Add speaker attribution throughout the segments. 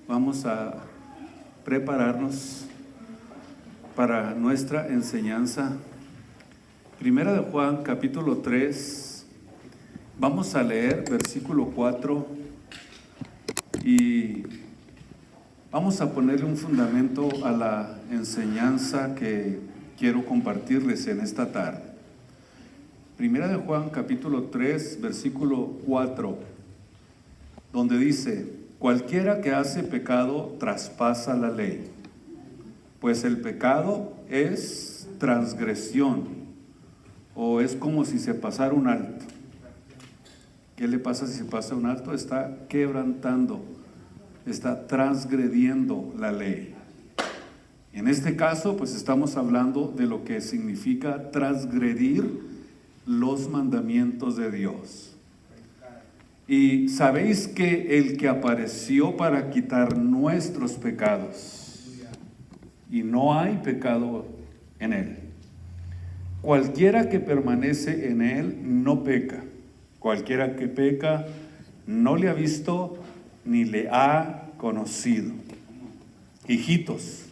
Speaker 1: Vamos a prepararnos para nuestra enseñanza. Primera de Juan, capítulo 3. Vamos a leer versículo 4 y vamos a ponerle un fundamento a la enseñanza que quiero compartirles en esta tarde. Primera de Juan, capítulo 3, versículo 4, donde dice: cualquiera que hace pecado traspasa la ley, pues el pecado es transgresión, o es como si se pasara un alto. ¿Qué le pasa si se pasa un alto? Está quebrantando, está transgrediendo la ley. En este caso, pues estamos hablando de lo que significa transgredir los mandamientos de Dios. Y sabéis que el que apareció para quitar nuestros pecados, y no hay pecado en él. Cualquiera que permanece en él no peca. Cualquiera que peca no le ha visto ni le ha conocido. Hijitos,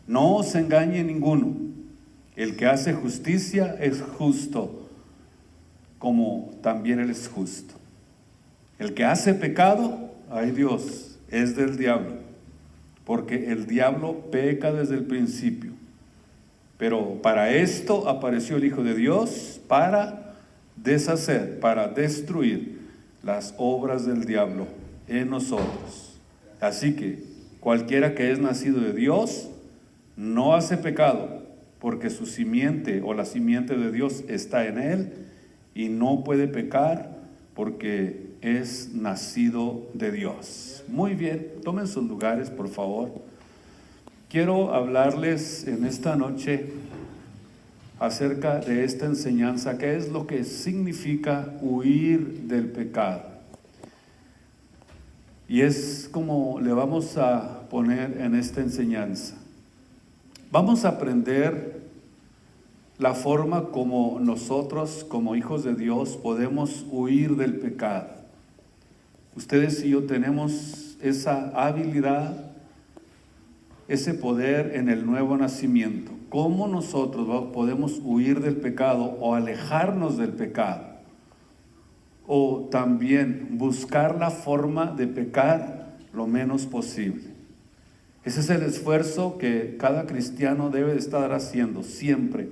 Speaker 1: no os engañe ninguno. El que hace justicia es justo, como también él es justo. El que hace pecado, ay Dios, es del diablo, porque el diablo peca desde el principio. Pero para esto apareció el Hijo de Dios, para deshacer, para destruir las obras del diablo en nosotros. Así que cualquiera que es nacido de Dios no hace pecado, porque su simiente o la simiente de Dios está en él, y no puede pecar porque es nacido de Dios. Muy bien, tomen sus lugares, por favor. Quiero hablarles en esta noche acerca de esta enseñanza, qué es lo que significa huir del pecado. Y es como le vamos a poner en esta enseñanza. Vamos a aprender la forma como nosotros, como hijos de Dios, podemos huir del pecado. Ustedes y yo tenemos esa habilidad, ese poder en el nuevo nacimiento. ¿Cómo nosotros podemos huir del pecado o alejarnos del pecado? O también buscar la forma de pecar lo menos posible. Ese es el esfuerzo que cada cristiano debe de estar haciendo siempre,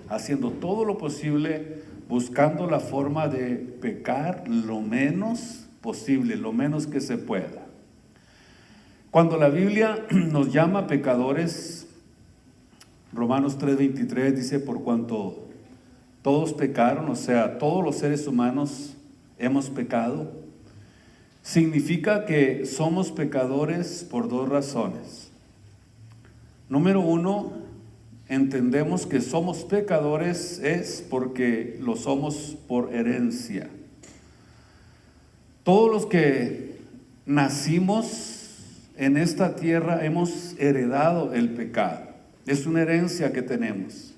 Speaker 1: haciendo todo lo posible, buscando la forma de pecar lo menos posible, lo menos que se pueda. Cuando la Biblia nos llama pecadores, Romanos 3:23 dice: por cuanto todos pecaron, o sea, todos los seres humanos hemos pecado, significa que somos pecadores por dos razones. Número uno, entendemos que somos pecadores es porque lo somos por herencia. Todos los que nacimos en esta tierra hemos heredado el pecado. Es una herencia que tenemos.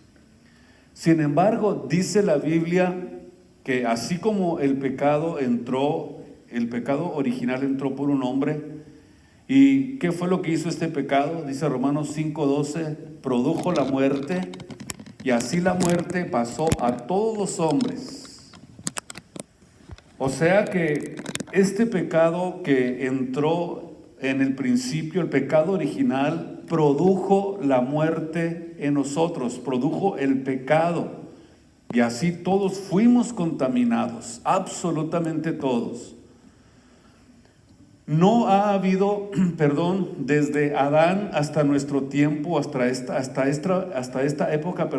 Speaker 1: Sin embargo, dice la Biblia que así como el pecado original entró por un hombre, ¿y qué fue lo que hizo este pecado? Dice Romanos 5:12, produjo la muerte, y así la muerte pasó a todos los hombres. O sea que este pecado que entró en el principio, el pecado original, produjo la muerte en nosotros, produjo el pecado. Y así todos fuimos contaminados, absolutamente todos. No ha habido, desde Adán hasta nuestro tiempo, hasta esta época,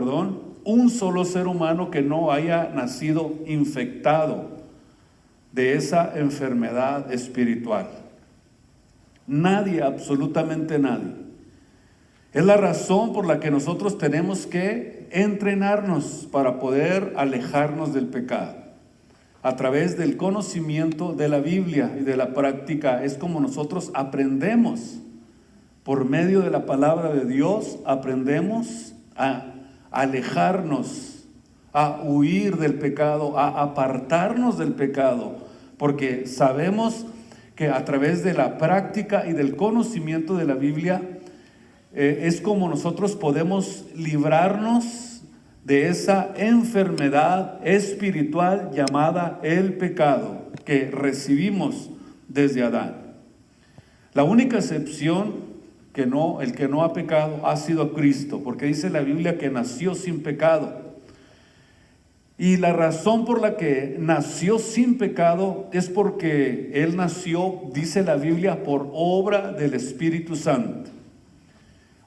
Speaker 1: un solo ser humano que no haya nacido infectado de esa enfermedad espiritual. Nadie, absolutamente nadie. Es la razón por la que nosotros tenemos que entrenarnos para poder alejarnos del pecado. A través del conocimiento de la Biblia y de la práctica es como nosotros aprendemos. Por medio de la palabra de Dios aprendemos a alejarnos, a huir del pecado, a apartarnos del pecado, porque sabemos que a través de la práctica y del conocimiento de la Biblia es como nosotros podemos librarnos de esa enfermedad espiritual llamada el pecado que recibimos desde Adán. La única excepción el que no ha pecado ha sido Cristo, porque dice la Biblia que nació sin pecado. Y la razón por la que nació sin pecado es porque Él nació, dice la Biblia, por obra del Espíritu Santo.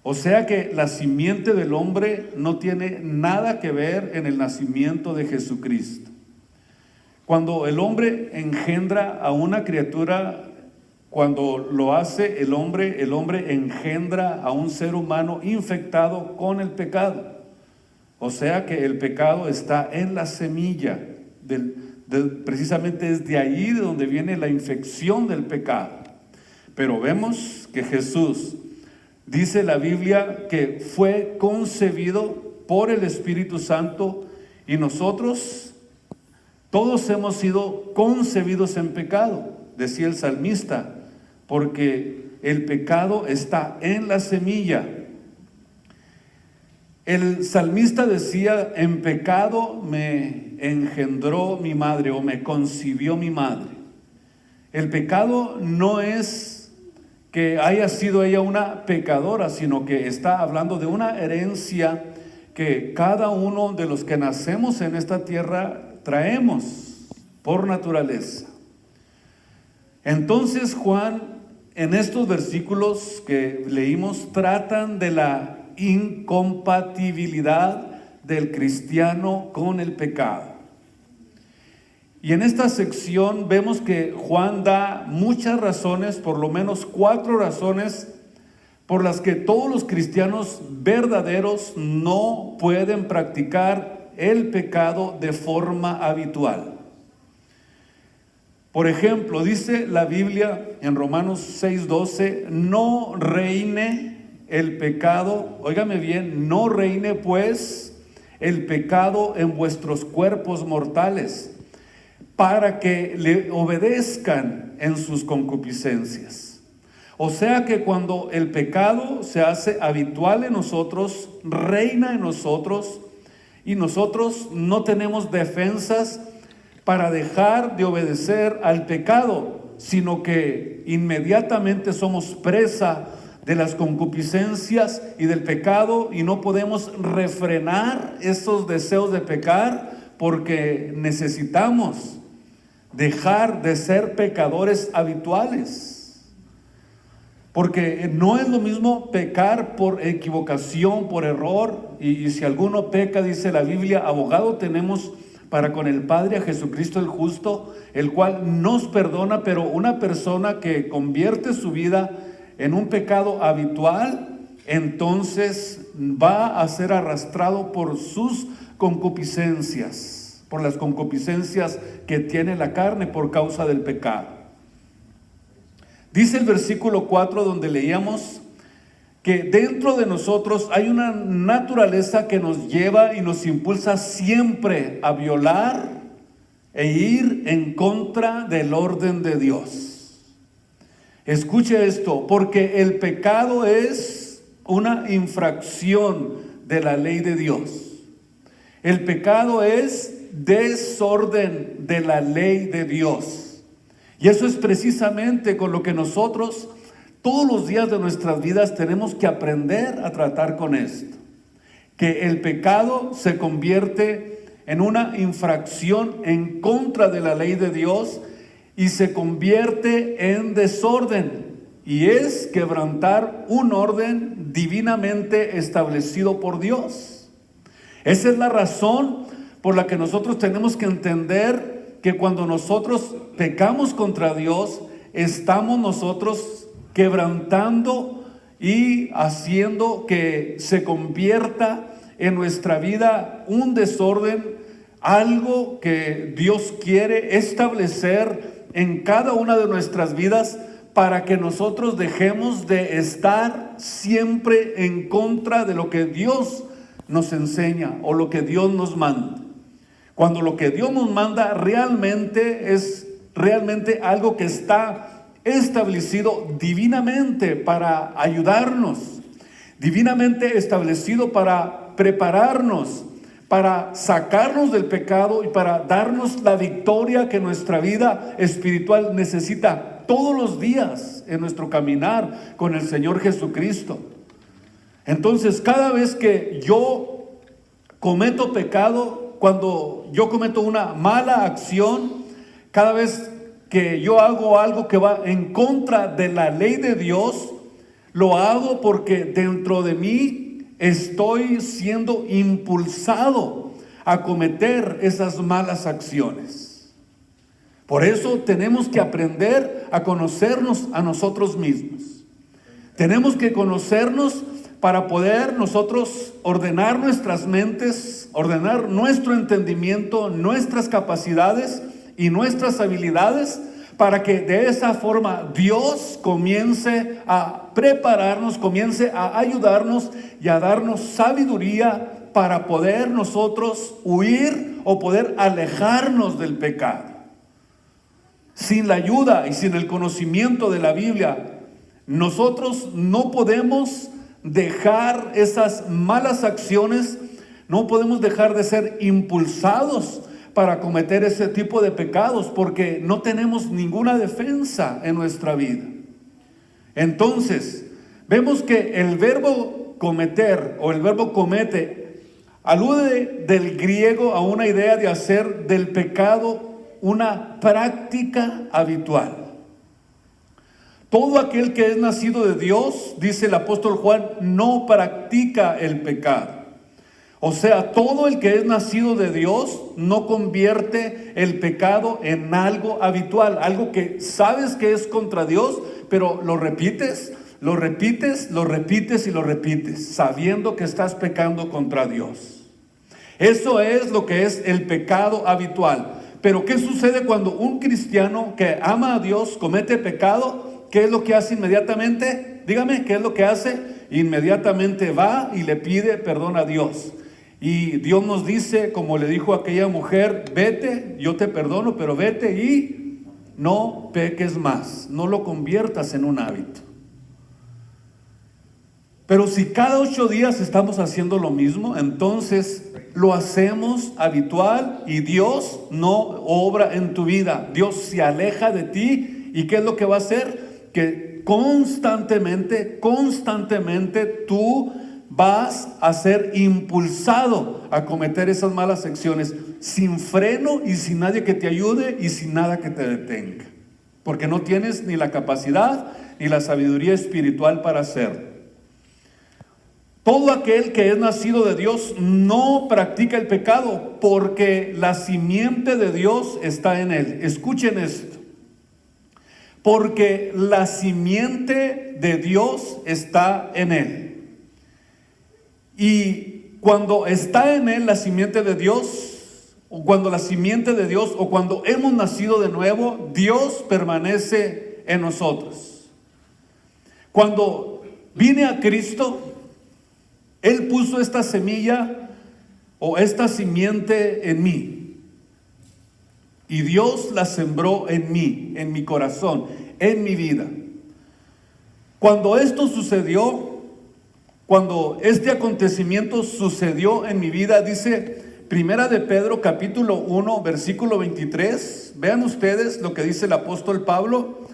Speaker 1: O sea que la simiente del hombre no tiene nada que ver en el nacimiento de Jesucristo. Cuando el hombre engendra a una criatura, cuando lo hace el hombre engendra a un ser humano infectado con el pecado. O sea que el pecado está en la semilla, precisamente es de ahí de donde viene la infección del pecado. Pero vemos que Jesús, dice la Biblia, que fue concebido por el Espíritu Santo, y nosotros todos hemos sido concebidos en pecado, decía el salmista, porque el pecado está en la semilla. El salmista decía: en pecado me engendró mi madre, o me concibió mi madre. El pecado no es que haya sido ella una pecadora, sino que está hablando de una herencia que cada uno de los que nacemos en esta tierra traemos por naturaleza. Entonces Juan, en estos versículos que leímos, tratan de la incompatibilidad del cristiano con el pecado. Y en esta sección vemos que Juan da muchas razones, por lo menos 4 razones, por las que todos los cristianos verdaderos no pueden practicar el pecado de forma habitual. Por ejemplo, dice la Biblia en Romanos 6:12, no reine el pecado, óigame bien, no reine pues el pecado en vuestros cuerpos mortales, para que le obedezcan en sus concupiscencias. O sea que cuando el pecado se hace habitual en nosotros, reina en nosotros, y nosotros no tenemos defensas para dejar de obedecer al pecado, sino que inmediatamente somos presa de las concupiscencias y del pecado, y no podemos refrenar esos deseos de pecar, porque necesitamos dejar de ser pecadores habituales. Porque no es lo mismo pecar por equivocación, por error, y si alguno peca, dice la Biblia, abogado tenemos para con el Padre, a Jesucristo el justo, el cual nos perdona. Pero una persona que convierte su vida en un pecado habitual, entonces va a ser arrastrado por sus concupiscencias, por las concupiscencias que tiene la carne por causa del pecado. Dice el versículo 4 donde leíamos que dentro de nosotros hay una naturaleza que nos lleva y nos impulsa siempre a violar e ir en contra del orden de Dios. Escuche esto, porque el pecado es una infracción de la ley de Dios. El pecado es desorden de la ley de Dios. Y eso es precisamente con lo que nosotros todos los días de nuestras vidas tenemos que aprender a tratar con esto. Que el pecado se convierte en una infracción en contra de la ley de Dios y se convierte en desorden. Y es quebrantar un orden divinamente establecido por Dios. Esa es la razón por la que nosotros tenemos que entender que cuando nosotros pecamos contra Dios, estamos nosotros quebrantando y haciendo que se convierta en nuestra vida un desorden, algo que Dios quiere establecer en cada una de nuestras vidas, para que nosotros dejemos de estar siempre en contra de lo que Dios nos enseña o lo que Dios nos manda. Cuando lo que Dios nos manda realmente es algo que está establecido divinamente para ayudarnos, divinamente establecido para prepararnos, para sacarnos del pecado y para darnos la victoria que nuestra vida espiritual necesita todos los días en nuestro caminar con el Señor Jesucristo. Entonces, cada vez que yo cometo pecado, cuando yo cometo una mala acción, cada vez que yo hago algo que va en contra de la ley de Dios, lo hago porque dentro de mí estoy siendo impulsado a cometer esas malas acciones. Por eso tenemos que aprender a conocernos a nosotros mismos. Tenemos que conocernos para poder nosotros ordenar nuestras mentes, ordenar nuestro entendimiento, nuestras capacidades y nuestras habilidades, para que de esa forma Dios comience a prepararnos, comience a ayudarnos y a darnos sabiduría para poder nosotros huir o poder alejarnos del pecado. Sin la ayuda y sin el conocimiento de la Biblia, nosotros no podemos dejar esas malas acciones, no podemos dejar de ser impulsados para cometer ese tipo de pecados, porque no tenemos ninguna defensa en nuestra vida. Entonces, vemos que el verbo cometer o el verbo comete alude del griego a una idea de hacer del pecado una práctica habitual. Todo aquel que es nacido de Dios, dice el apóstol Juan, no practica el pecado. O sea, todo el que es nacido de Dios no convierte el pecado en algo habitual, algo que sabes que es contra Dios, pero lo repites, lo repites, lo repites y lo repites, sabiendo que estás pecando contra Dios. Eso es lo que es el pecado habitual. Pero ¿qué sucede cuando un cristiano que ama a Dios comete pecado? ¿Qué es lo que hace inmediatamente? Dígame, ¿qué es lo que hace? Inmediatamente va y le pide perdón a Dios. Y Dios nos dice, como le dijo a aquella mujer, vete, yo te perdono, pero vete y no peques más, no lo conviertas en un hábito. Pero si cada 8 días estamos haciendo lo mismo, entonces lo hacemos habitual y Dios no obra en tu vida. Dios se aleja de ti. ¿Y qué es lo que va a hacer? Que constantemente tú vas a ser impulsado a cometer esas malas acciones sin freno y sin nadie que te ayude y sin nada que te detenga, porque no tienes ni la capacidad ni la sabiduría espiritual para hacerlo. Todo aquel que es nacido de Dios no practica el pecado, porque la simiente de Dios está en él. Escuchen esto. Porque la simiente de Dios está en él. Y cuando está en él la simiente de Dios, o cuando la simiente de Dios, o cuando hemos nacido de nuevo, Dios permanece en nosotros. Cuando vine a Cristo, Él puso esta semilla o esta simiente en mí. Y Dios la sembró en mí, en mi corazón, en mi vida. Cuando esto sucedió, cuando este acontecimiento sucedió en mi vida, dice Primera de Pedro capítulo 1 versículo 23. Vean ustedes lo que dice el apóstol Pablo.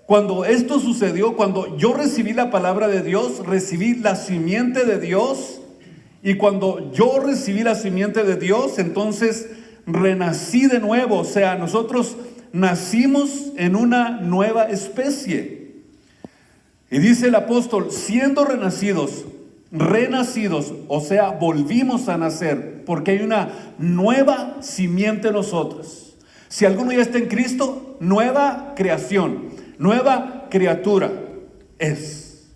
Speaker 1: Cuando esto sucedió, cuando yo recibí la palabra de Dios, recibí la simiente de Dios. Y cuando yo recibí la simiente de Dios, entonces renací de nuevo. O sea, nosotros nacimos en una nueva especie. Y dice el apóstol, siendo renacidos, o sea, volvimos a nacer, porque hay una nueva simiente en nosotros. Si alguno ya está en Cristo, nueva creación, nueva criatura es.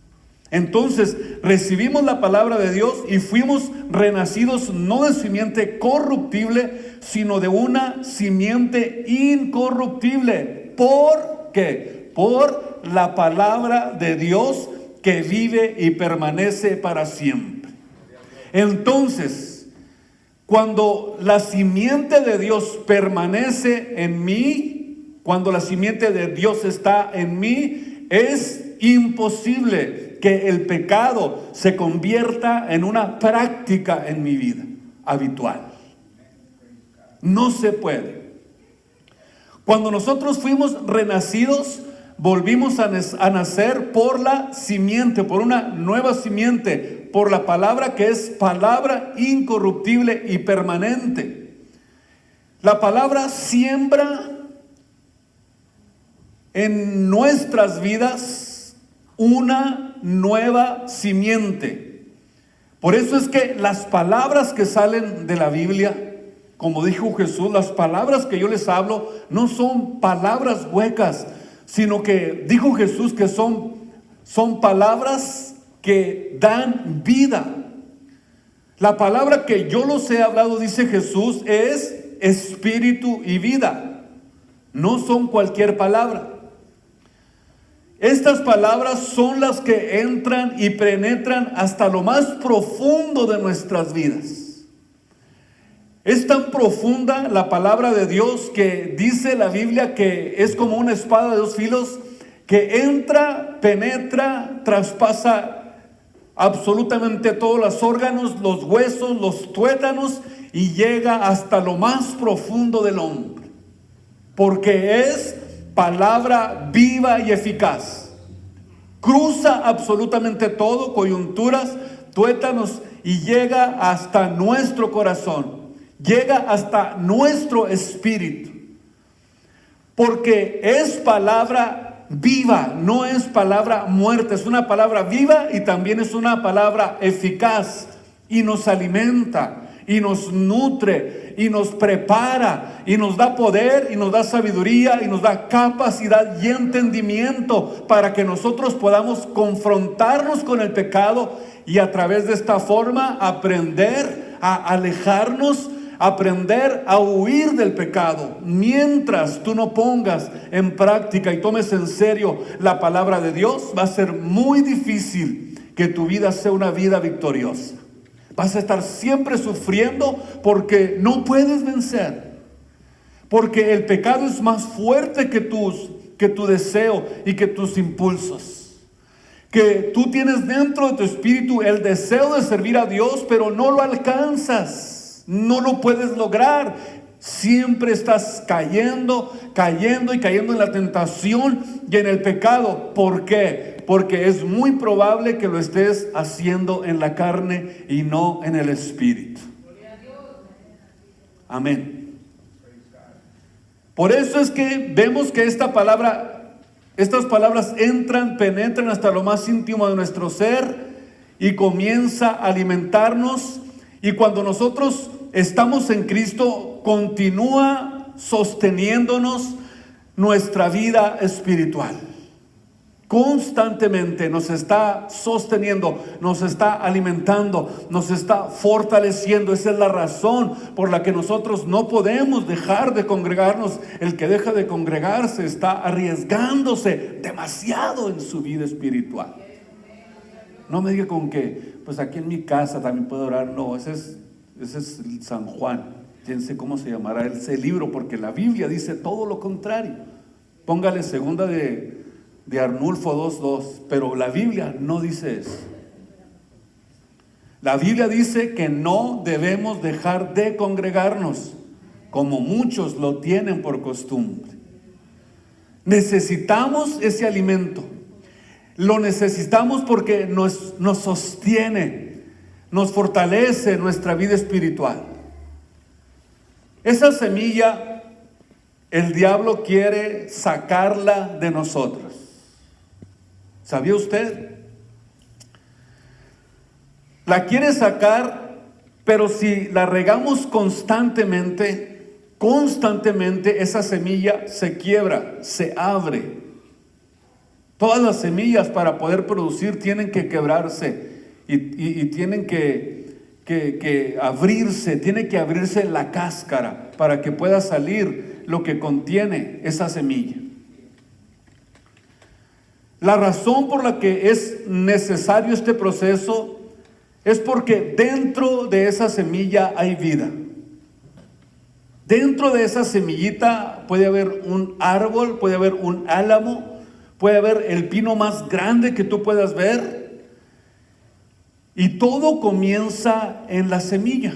Speaker 1: Entonces recibimos la palabra de Dios y fuimos renacidos no de simiente corruptible, sino de una simiente incorruptible. ¿Por qué? Por la palabra de Dios que vive y permanece para siempre. Entonces, cuando la simiente de Dios permanece en mí, cuando la simiente de Dios está en mí, es imposible que el pecado se convierta en una práctica en mi vida habitual. No se puede. Cuando nosotros fuimos renacidos, volvimos a nacer por la simiente, por una nueva simiente, por la palabra que es palabra incorruptible y permanente. La palabra siembra en nuestras vidas una nueva simiente. Por eso es que las palabras que salen de la Biblia, como dijo Jesús, las palabras que yo les hablo no son palabras huecas, sino que dijo Jesús que son palabras que dan vida. La palabra que yo los he hablado, dice Jesús, es espíritu y vida. No son cualquier palabra. Estas palabras son las que entran y penetran hasta lo más profundo de nuestras vidas. Es tan profunda la palabra de Dios que dice la Biblia que es como una espada de dos filos que entra, penetra, traspasa absolutamente todos los órganos, los huesos, los tuétanos y llega hasta lo más profundo del hombre. Porque es palabra viva y eficaz. Cruza absolutamente todo, coyunturas, tuétanos y llega hasta nuestro corazón. Llega hasta nuestro espíritu, porque es palabra viva, no es palabra muerta, es una palabra viva y también es una palabra eficaz y nos alimenta y nos nutre y nos prepara y nos da poder y nos da sabiduría y nos da capacidad y entendimiento para que nosotros podamos confrontarnos con el pecado y a través de esta forma aprender a alejarnos, aprender a huir del pecado. Mientras tú no pongas en práctica y tomes en serio la palabra de Dios, va a ser muy difícil que tu vida sea una vida victoriosa. Vas a estar siempre sufriendo porque no puedes vencer. Porque el pecado es más fuerte que tu deseo y que tus impulsos. Que tú tienes dentro de tu espíritu el deseo de servir a Dios, pero no lo alcanzas. No lo puedes lograr. Siempre estás cayendo en la tentación y en el pecado. ¿Por qué? Porque es muy probable que lo estés haciendo en la carne y no en el espíritu. Amén. Por eso es que vemos que estas palabras entran, penetran hasta lo más íntimo de nuestro ser y comienza a alimentarnos. Y cuando nosotros estamos en Cristo, continúa sosteniéndonos nuestra vida espiritual. Constantemente nos está sosteniendo, nos está alimentando, nos está fortaleciendo. Esa es la razón por la que nosotros no podemos dejar de congregarnos. El que deja de congregarse está arriesgándose demasiado en su vida espiritual. No me diga con que, pues aquí en mi casa también puedo orar. No, ese es San Juan. Fíjense cómo se llamará ese libro, porque la Biblia dice todo lo contrario. Póngale segunda de Arnulfo 2:2, pero la Biblia no dice eso. La Biblia dice que no debemos dejar de congregarnos, como muchos lo tienen por costumbre. Necesitamos ese alimento. Lo necesitamos porque nos sostiene, nos fortalece nuestra vida espiritual. Esa semilla, el diablo quiere sacarla de nosotros. ¿Sabía usted? La quiere sacar, pero si la regamos constantemente, esa semilla se quiebra, se abre. Todas las semillas para poder producir tienen que quebrarse y tienen que abrirse, tiene que abrirse la cáscara para que pueda salir lo que contiene esa semilla. La razón por la que es necesario este proceso es porque dentro de esa semilla hay vida. Dentro de esa semillita puede haber un árbol, puede haber un álamo, puede haber el pino más grande que tú puedas ver. Y todo comienza en la semilla.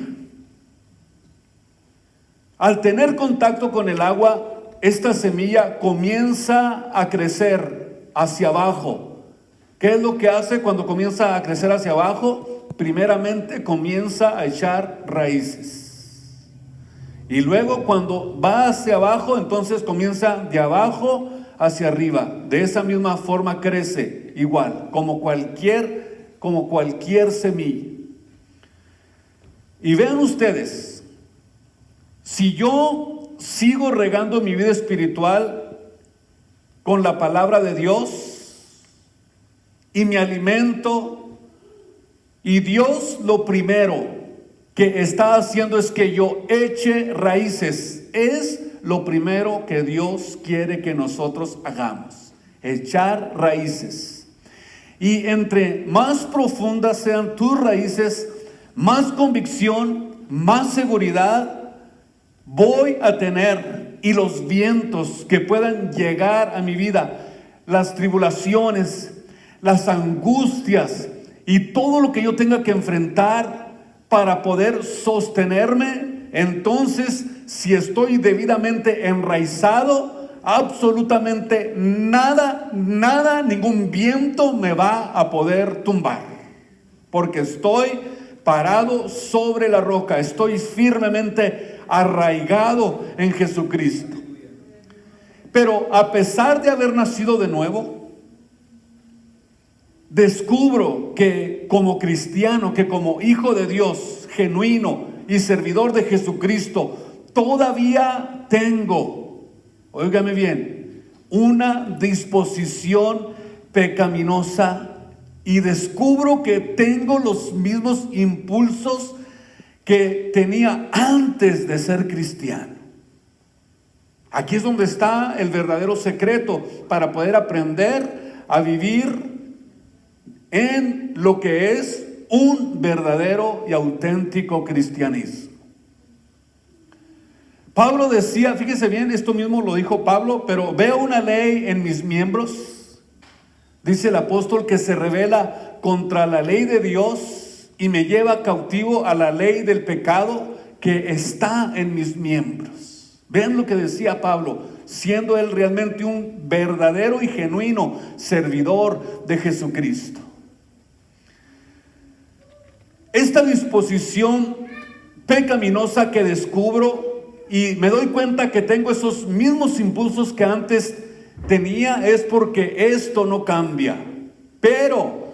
Speaker 1: Al tener contacto con el agua, esta semilla comienza a crecer hacia abajo. ¿Qué es lo que hace cuando comienza a crecer hacia abajo? Primeramente comienza a echar raíces. Y luego cuando va hacia abajo, entonces comienza de abajo hacia arriba. De esa misma forma crece, igual, como cualquier semilla. Y vean ustedes, si yo sigo regando mi vida espiritual con la palabra de Dios y me alimento, y Dios lo primero que está haciendo es que yo eche raíces, es lo primero que Dios quiere que nosotros hagamos, echar raíces. Y entre más profundas sean tus raíces, más convicción, más seguridad voy a tener, y los vientos que puedan llegar a mi vida, las tribulaciones, las angustias y todo lo que yo tenga que enfrentar para poder sostenerme, entonces si estoy debidamente enraizado, absolutamente nada, ningún viento me va a poder tumbar, porque estoy parado sobre la roca, estoy firmemente arraigado en Jesucristo. Pero a pesar de haber nacido de nuevo, descubro que como cristiano, que como hijo de Dios genuino y servidor de Jesucristo, todavía tengo, óigame bien, una disposición pecaminosa, y descubro que tengo los mismos impulsos que tenía antes de ser cristiano. Aquí es donde está el verdadero secreto para poder aprender a vivir en lo que es un verdadero y auténtico cristianismo. Pablo decía, fíjese bien, esto mismo lo dijo Pablo, pero veo una ley en mis miembros, dice el apóstol, que se revela contra la ley de Dios y me lleva cautivo a la ley del pecado que está en mis miembros. Vean lo que decía Pablo, siendo él realmente un verdadero y genuino servidor de Jesucristo. Esta disposición pecaminosa que descubro y me doy cuenta que tengo esos mismos impulsos que antes tenía, es porque esto no cambia. Pero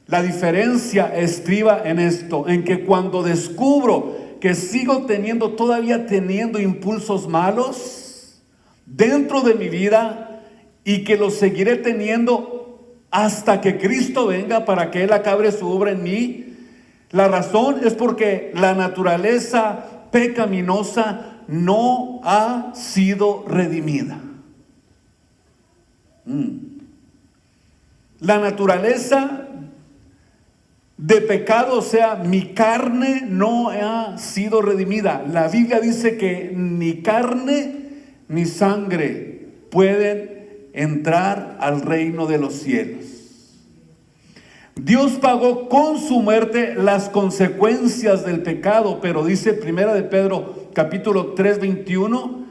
Speaker 1: la diferencia estriba en esto, en que cuando descubro que sigo todavía teniendo impulsos malos dentro de mi vida, y que los seguiré teniendo hasta que Cristo venga para que Él acabe su obra en mí. La razón es porque la naturaleza pecaminosa no ha sido redimida. La naturaleza de pecado, o sea, mi carne no ha sido redimida. La Biblia dice que ni carne ni sangre pueden entrar al reino de los cielos. Dios pagó con su muerte las consecuencias del pecado, pero dice Primera de Pedro capítulo 3:21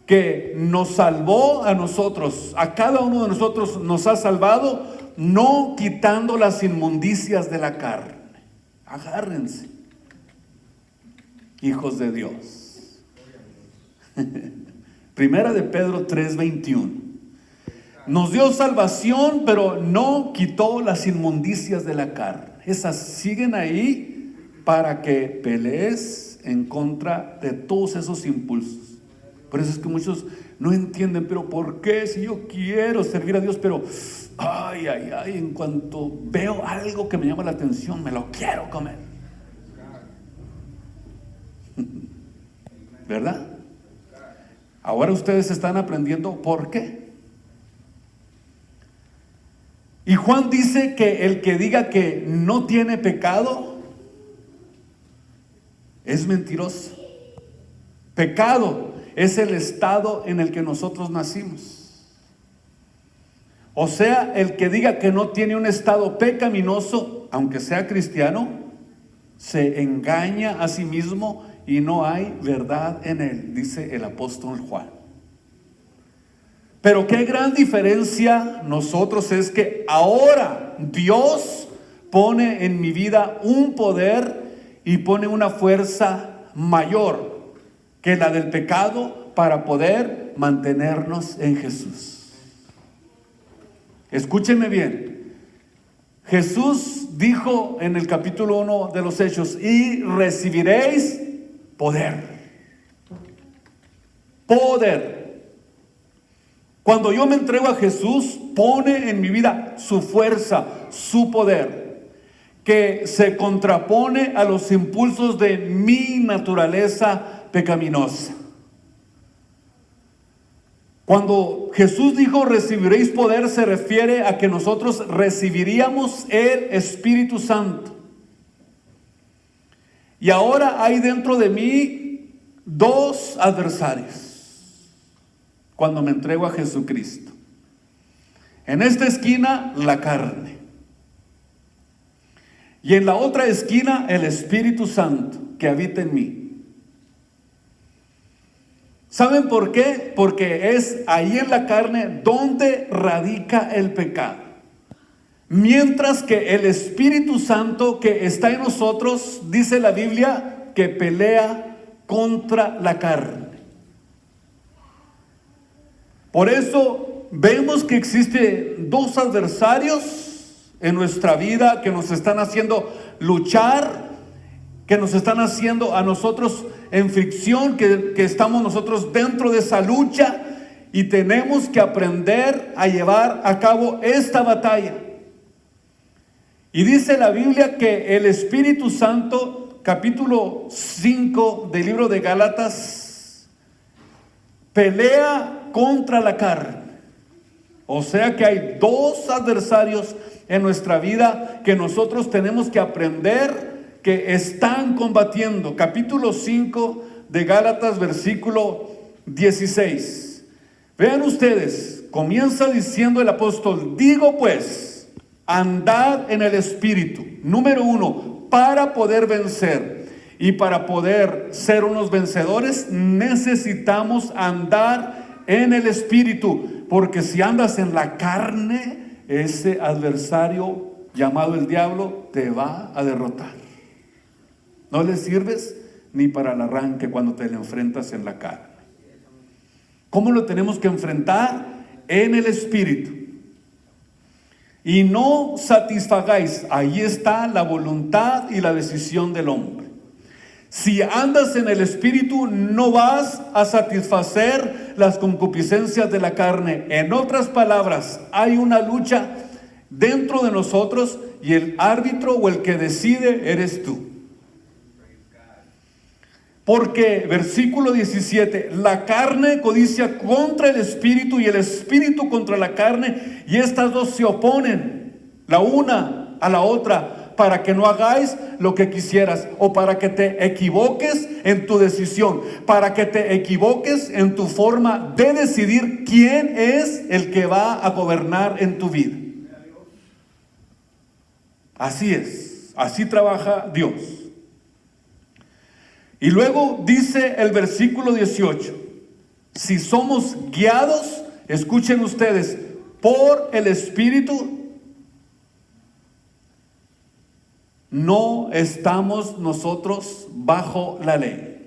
Speaker 1: que nos salvó a nosotros, a cada uno de nosotros nos ha salvado, no quitando las inmundicias de la carne. Agárrense, hijos de Dios. Primera de Pedro 3:21. Nos dio salvación, pero no quitó las inmundicias de la carne. Esas siguen ahí para que pelees en contra de todos esos impulsos. Por eso es que muchos no entienden, pero ¿por qué? Si yo quiero servir a Dios, pero en cuanto veo algo que me llama la atención, me lo quiero comer. ¿Verdad? Ahora ustedes están aprendiendo por qué. Y Juan dice que el que diga que no tiene pecado es mentiroso. Pecado es el estado en el que nosotros nacimos. O sea, el que diga que no tiene un estado pecaminoso, aunque sea cristiano, se engaña a sí mismo y no hay verdad en él, dice el apóstol Juan. Pero qué gran diferencia nosotros es que ahora Dios pone en mi vida un poder y pone una fuerza mayor que la del pecado para poder mantenernos en Jesús. Escúchenme bien. Jesús dijo en el capítulo 1 de los Hechos: y recibiréis poder. Poder. Cuando yo me entrego a Jesús, pone en mi vida su fuerza, su poder, que se contrapone a los impulsos de mi naturaleza pecaminosa. Cuando Jesús dijo recibiréis poder, se refiere a que nosotros recibiríamos el Espíritu Santo. Y ahora hay dentro de mí dos adversarios cuando me entrego a Jesucristo. En esta esquina, la carne. Y en la otra esquina, el Espíritu Santo que habita en mí. ¿Saben por qué? Porque es ahí en la carne donde radica el pecado. Mientras que el Espíritu Santo que está en nosotros, dice la Biblia, que pelea contra la carne. Por eso vemos que existen dos adversarios en nuestra vida que nos están haciendo luchar, que nos están haciendo a nosotros en fricción, que estamos nosotros dentro de esa lucha y tenemos que aprender a llevar a cabo esta batalla. Y dice la Biblia que el Espíritu Santo, capítulo 5 del libro de Gálatas, pelea contra la carne. O sea que hay dos adversarios en nuestra vida que nosotros tenemos que aprender que están combatiendo. Capítulo 5 de Gálatas, versículo 16. Vean ustedes, comienza diciendo el apóstol: digo pues, andad en el Espíritu. Número 1, para poder vencer. Y para poder ser unos vencedores necesitamos andar en el Espíritu, porque si andas en la carne, ese adversario llamado el diablo te va a derrotar. No le sirves ni para el arranque cuando te le enfrentas en la carne. ¿Cómo lo tenemos que enfrentar? En el Espíritu. Y no satisfagáis, ahí está la voluntad y la decisión del hombre. Si andas en el Espíritu, no vas a satisfacer las concupiscencias de la carne. En otras palabras, hay una lucha dentro de nosotros y el árbitro o el que decide eres tú. Porque, versículo 17, la carne codicia contra el Espíritu y el Espíritu contra la carne, y estas dos se oponen, la una a la otra, para que no hagáis lo que quisieras, o para que te equivoques en tu decisión, para que te equivoques en tu forma de decidir quién es el que va a gobernar en tu vida. Así es, así trabaja Dios. Y luego dice el versículo 18, si somos guiados, escuchen ustedes, por el Espíritu, no estamos nosotros bajo la ley.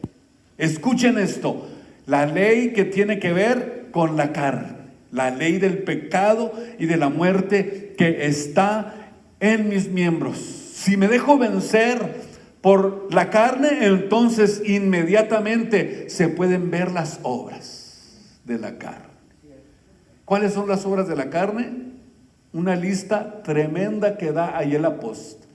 Speaker 1: Escuchen esto, la ley que tiene que ver con la carne, la ley del pecado y de la muerte que está en mis miembros. Si me dejo vencer por la carne, entonces inmediatamente se pueden ver las obras de la carne. ¿Cuáles son las obras de la carne? Una lista tremenda que da ahí el apóstol.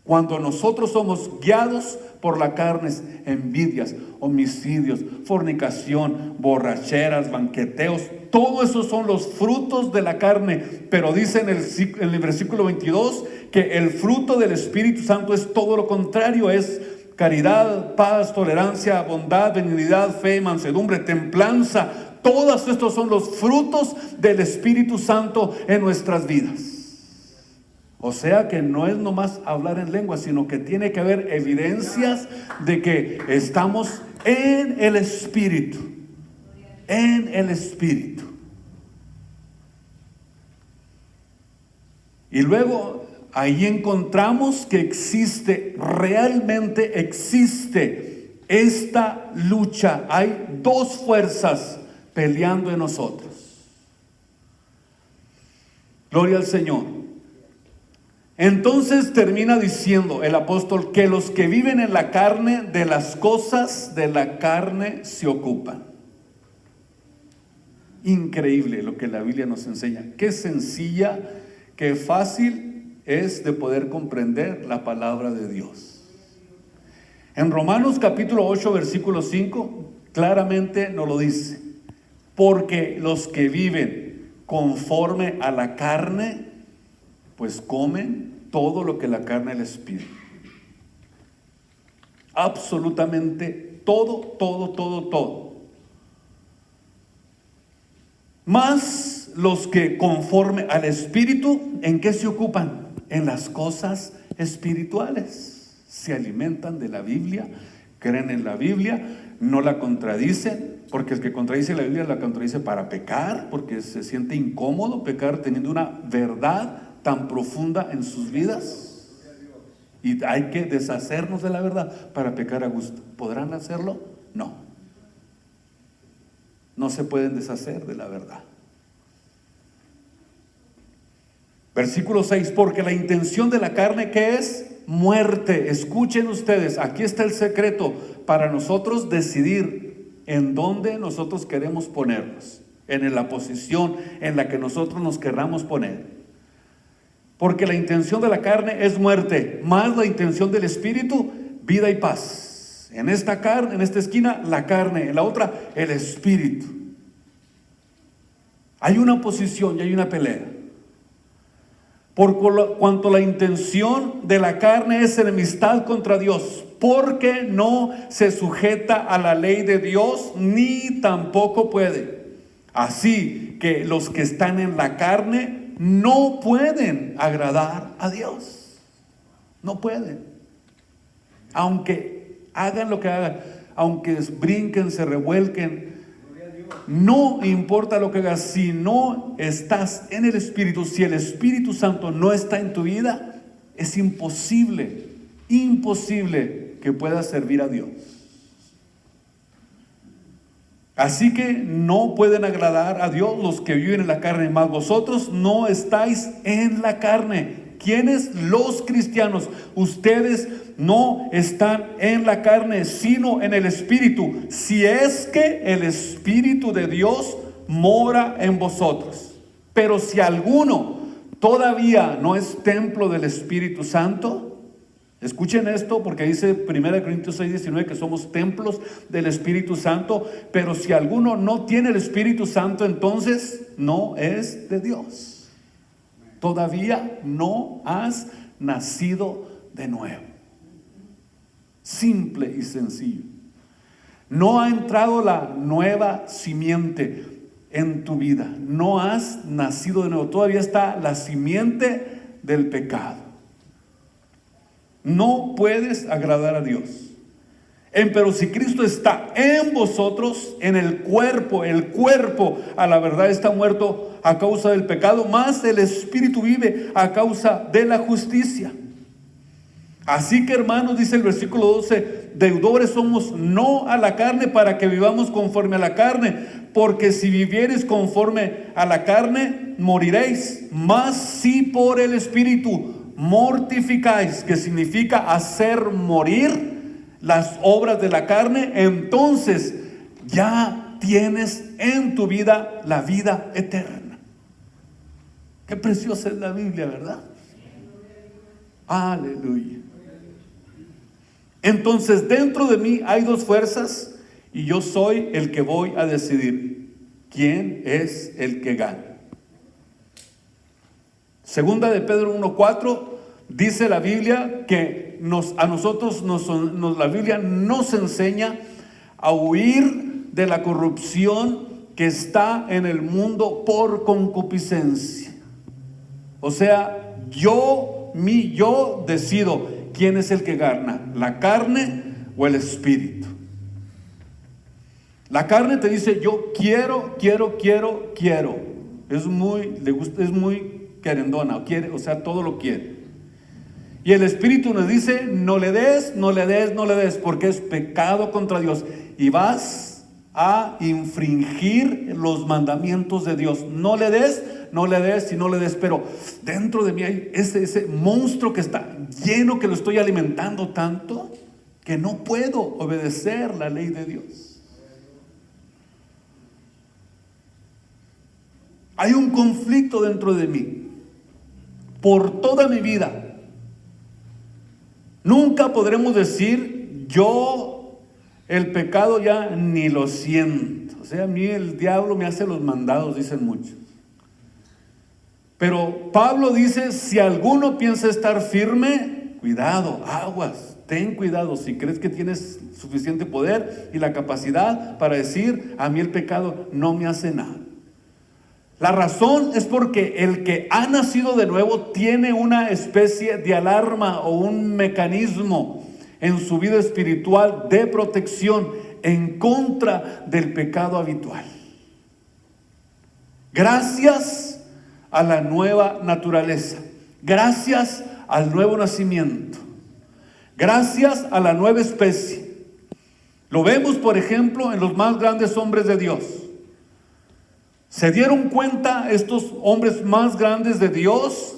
Speaker 1: Cuando nosotros somos guiados por la carne, envidias, homicidios, fornicación, borracheras, banqueteos, todo eso son los frutos de la carne. Pero dice en el versículo 22 que el fruto del Espíritu Santo es todo lo contrario, es caridad, paz, tolerancia, bondad, benignidad, fe, mansedumbre, templanza. Todos estos son los frutos del Espíritu Santo en nuestras vidas. O sea que no es nomás hablar en lengua, sino que tiene que haber evidencias de que estamos en el Espíritu. En el Espíritu. Y luego ahí encontramos que realmente existe esta lucha. Hay dos fuerzas peleando en nosotros. Gloria al Señor. Entonces termina diciendo el apóstol que los que viven en la carne, de las cosas de la carne se ocupan. Increíble lo que la Biblia nos enseña. Qué sencilla, qué fácil es de poder comprender la palabra de Dios. En Romanos capítulo 8, versículo 5, claramente nos lo dice. Porque los que viven conforme a la carne, pues comen todo lo que la carne les pide. Absolutamente todo. Más los que conforme al Espíritu, ¿en qué se ocupan? En las cosas espirituales. Se alimentan de la Biblia, creen en la Biblia, no la contradicen, porque el que contradice la Biblia la contradice para pecar, porque se siente incómodo pecar teniendo una verdad tan profunda en sus vidas. Y hay que deshacernos de la verdad para pecar a gusto. ¿Podrán hacerlo? No. No se pueden deshacer de la verdad. Versículo 6, porque la intención de la carne, ¿qué es? Muerte. Escuchen ustedes, aquí está el secreto para nosotros decidir en dónde nosotros queremos ponernos, en la posición en la que nosotros nos querramos poner. Porque la intención de la carne es muerte, más la intención del Espíritu, vida y paz. En esta carne, en esta esquina, la carne, en la otra, el Espíritu. Hay una posición y hay una pelea. Por cuanto la intención de la carne es enemistad contra Dios, porque no se sujeta a la ley de Dios, ni tampoco puede. Así que los que están en la carne no pueden agradar a Dios. No pueden. Aunque hagan lo que hagan, aunque brinquen, se revuelquen, no importa lo que hagas, si no estás en el Espíritu, si el Espíritu Santo no está en tu vida, es imposible que puedas servir a Dios. Así que no pueden agradar a Dios los que viven en la carne, mas vosotros no estáis en la carne. ¿Quiénes? Los cristianos. Ustedes no están en la carne, sino en el Espíritu, si es que el Espíritu de Dios mora en vosotros. Pero si alguno todavía no es templo del Espíritu Santo, escuchen esto, porque dice 1 Corintios 6:19 que somos templos del Espíritu Santo. Pero si alguno no tiene el Espíritu Santo, entonces no es de Dios. Todavía no has nacido de nuevo. Simple y sencillo. No ha entrado la nueva simiente en tu vida. No has nacido de nuevo. Todavía está la simiente del pecado. No puedes agradar a Dios. Pero si Cristo está en vosotros, en el cuerpo a la verdad está muerto a causa del pecado, más el Espíritu vive a causa de la justicia. Así que, hermanos, dice el versículo 12, deudores somos no a la carne para que vivamos conforme a la carne, porque si viviereis conforme a la carne, moriréis. Mas si por el Espíritu mortificáis, que significa hacer morir las obras de la carne, entonces ya tienes en tu vida la vida eterna. Qué preciosa es la Biblia, ¿verdad? Aleluya. Entonces dentro de mí hay dos fuerzas y yo soy el que voy a decidir quién es el que gana. Segunda de Pedro 1:4 dice la Biblia que a nosotros la Biblia nos enseña a huir de la corrupción que está en el mundo por concupiscencia. O sea, yo decido quién es el que gana, la carne o el espíritu. La carne te dice: yo quiero. Es muy querendona, o sea, todo lo quiere. Y el espíritu nos dice: no le des, porque es pecado contra Dios. Y vas a infringir los mandamientos de Dios. No le des. Pero dentro de mí hay ese monstruo que está lleno, que lo estoy alimentando tanto, que no puedo obedecer la ley de Dios. Hay un conflicto dentro de mí por toda mi vida. Nunca podremos decir: yo el pecado ya ni lo siento. O sea, a mí el diablo me hace los mandados, dicen muchos. Pero Pablo dice: si alguno piensa estar firme, cuidado, aguas, ten cuidado. Si crees que tienes suficiente poder y la capacidad para decir: a mí el pecado no me hace nada. La razón es porque el que ha nacido de nuevo tiene una especie de alarma o un mecanismo en su vida espiritual de protección en contra del pecado habitual. Gracias a la nueva naturaleza, gracias al nuevo nacimiento, gracias a la nueva especie. Lo vemos, por ejemplo, en los más grandes hombres de Dios. ¿Se dieron cuenta estos hombres más grandes de Dios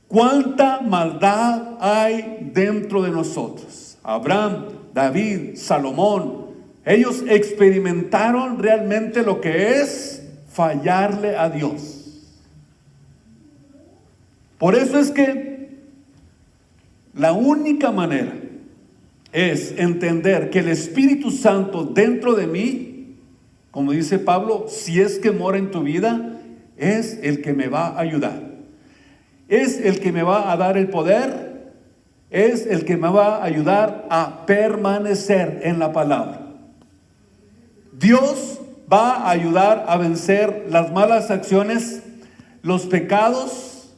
Speaker 1: cuánta maldad hay dentro de nosotros? Abraham, David, Salomón, ellos experimentaron realmente lo que es fallarle a Dios. Por eso es que la única manera es entender que el Espíritu Santo dentro de mí, como dice Pablo, si es que mora en tu vida, es el que me va a ayudar. Es el que me va a dar el poder, es el que me va a ayudar a permanecer en la palabra. Dios va a ayudar a vencer las malas acciones, los pecados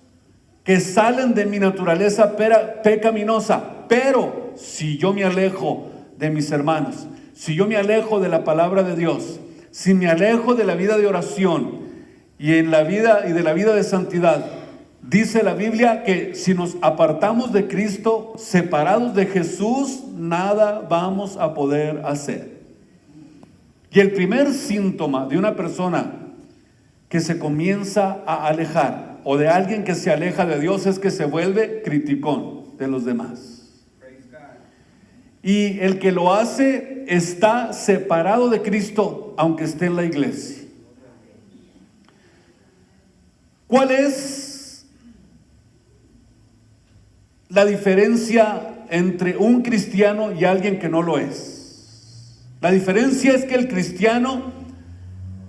Speaker 1: que salen de mi naturaleza pecaminosa. Pero si yo me alejo de mis hermanos, si yo me alejo de la palabra de Dios, si me alejo de la vida de oración y de la vida de santidad, dice la Biblia que si nos apartamos de Cristo, separados de Jesús, nada vamos a poder hacer. Y el primer síntoma de una persona que se comienza a alejar, o de alguien que se aleja de Dios, es que se vuelve criticón de los demás. Y el que lo hace está separado de Cristo, aunque esté en la iglesia. ¿Cuál es la diferencia entre un cristiano y alguien que no lo es? La diferencia es que el cristiano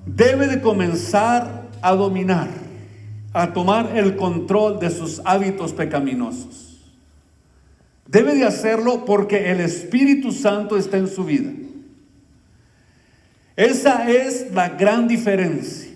Speaker 1: debe de comenzar a dominar, a tomar el control de sus hábitos pecaminosos. Debe de hacerlo porque el Espíritu Santo está en su vida. Esa es la gran diferencia.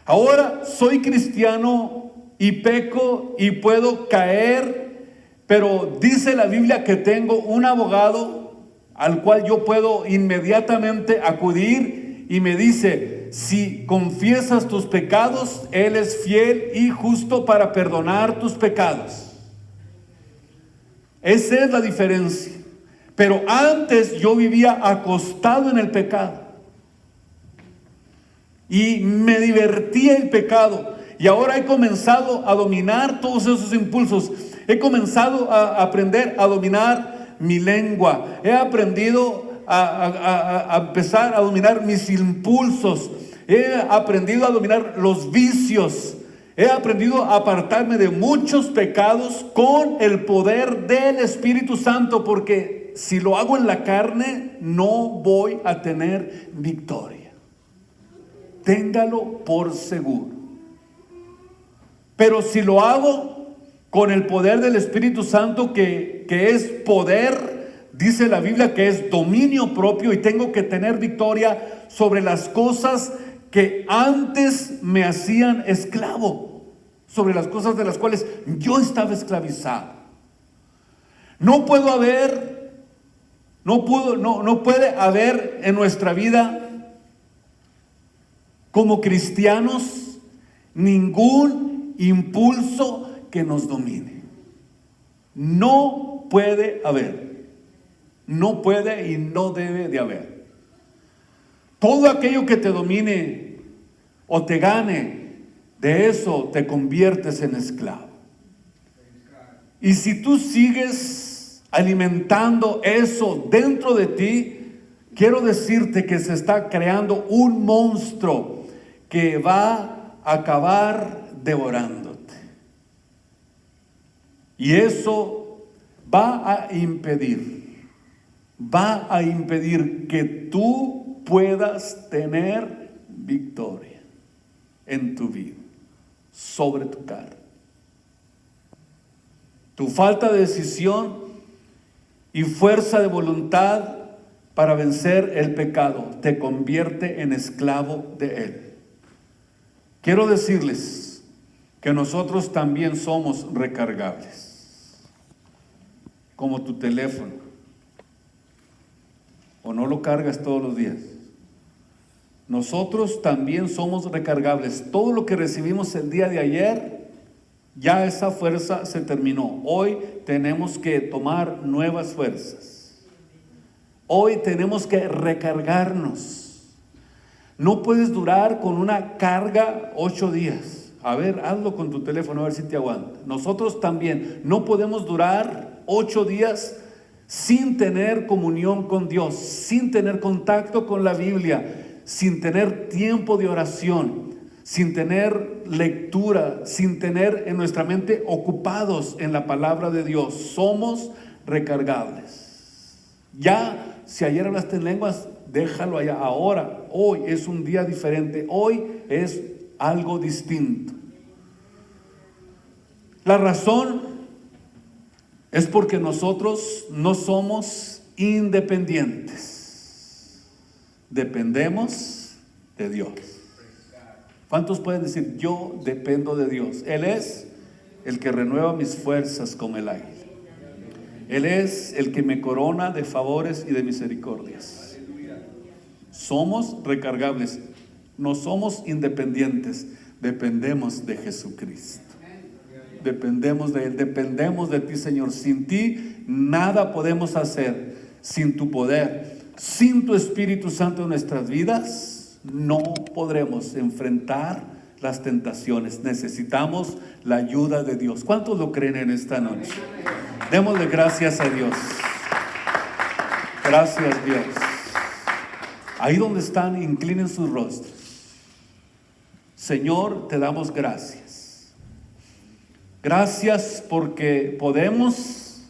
Speaker 1: Ahora soy cristiano y peco y puedo caer, pero dice la Biblia que tengo un abogado al cual yo puedo inmediatamente acudir y me dice: si confiesas tus pecados, Él es fiel y justo para perdonar tus pecados. Esa es la diferencia. Pero antes yo vivía acostado en el pecado y me divertía el pecado, y ahora he comenzado a dominar todos esos impulsos. He comenzado a aprender a dominar mi lengua. He aprendido a empezar a dominar mis impulsos. He aprendido a dominar los vicios. He aprendido a apartarme de muchos pecados con el poder del Espíritu Santo, porque si lo hago en la carne, no voy a tener victoria. Téngalo por seguro. Pero si lo hago con el poder del Espíritu Santo que es poder, dice la Biblia, que es dominio propio, y tengo que tener victoria sobre las cosas que antes me hacían esclavo, sobre las cosas de las cuales yo estaba esclavizado. No puede haber en nuestra vida como cristianos ningún impulso que nos domine. No puede haber. No puede y no debe de haber. Todo aquello que te domine o te gane, de eso te conviertes en esclavo. Y si tú sigues alimentando eso dentro de ti, quiero decirte que se está creando un monstruo que va a acabar devorándote. Y eso va a impedir que tú puedas tener victoria en tu vida sobre tu carne. Tu falta de decisión y fuerza de voluntad para vencer el pecado te convierte en esclavo de él. Quiero decirles que nosotros también somos recargables, como tu teléfono. O no lo cargas todos los días. Nosotros también somos recargables. Todo lo que recibimos el día de ayer, ya esa fuerza se terminó. Hoy tenemos que tomar nuevas fuerzas. Hoy tenemos que recargarnos. No puedes durar con una carga 8 días. A ver, hazlo con tu teléfono, a ver si te aguanta. Nosotros también no podemos durar 8 días sin tener comunión con Dios, sin tener contacto con la Biblia, sin tener tiempo de oración, sin tener lectura, sin tener en nuestra mente ocupados en la palabra de Dios. Somos recargables. Ya, si ayer hablaste en lenguas, déjalo allá. Ahora, hoy es un día diferente. Hoy es algo distinto. La razón es porque nosotros no somos independientes. Dependemos de Dios. ¿Cuántos pueden decir, yo dependo de Dios? Él es el que renueva mis fuerzas como el águila. Él es el que me corona de favores y de misericordias. Somos recargables. No somos independientes. Dependemos de Jesucristo. Dependemos de Él, dependemos de ti, Señor. Sin ti nada podemos hacer. Sin tu poder, sin tu Espíritu Santo en nuestras vidas, no podremos enfrentar las tentaciones. Necesitamos la ayuda de Dios. ¿Cuántos lo creen en esta noche? Démosle gracias a Dios. Gracias, Dios. Ahí donde están, inclinen sus rostros. Señor, te damos gracias. Gracias porque podemos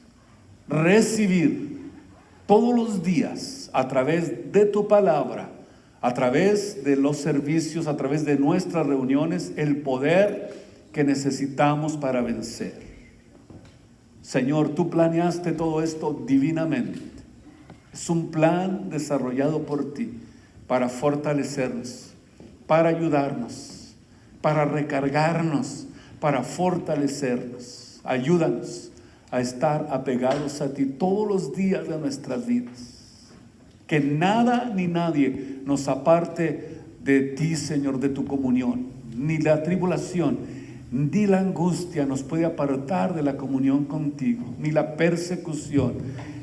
Speaker 1: recibir todos los días a través de tu palabra, a través de los servicios, a través de nuestras reuniones, el poder que necesitamos para vencer. Señor, tú planeaste todo esto divinamente. Es un plan desarrollado por ti para fortalecernos, para ayudarnos, para recargarnos, para fortalecernos. Ayúdanos a estar apegados a ti todos los días de nuestras vidas. Que nada ni nadie nos aparte de ti, Señor, de tu comunión. Ni la tribulación, ni la angustia nos puede apartar de la comunión contigo. Ni la persecución,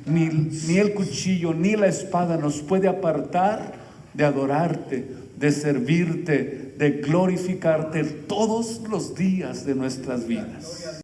Speaker 1: ni el cuchillo, ni la espada nos puede apartar de adorarte, de servirte, de glorificarte todos los días de nuestras vidas.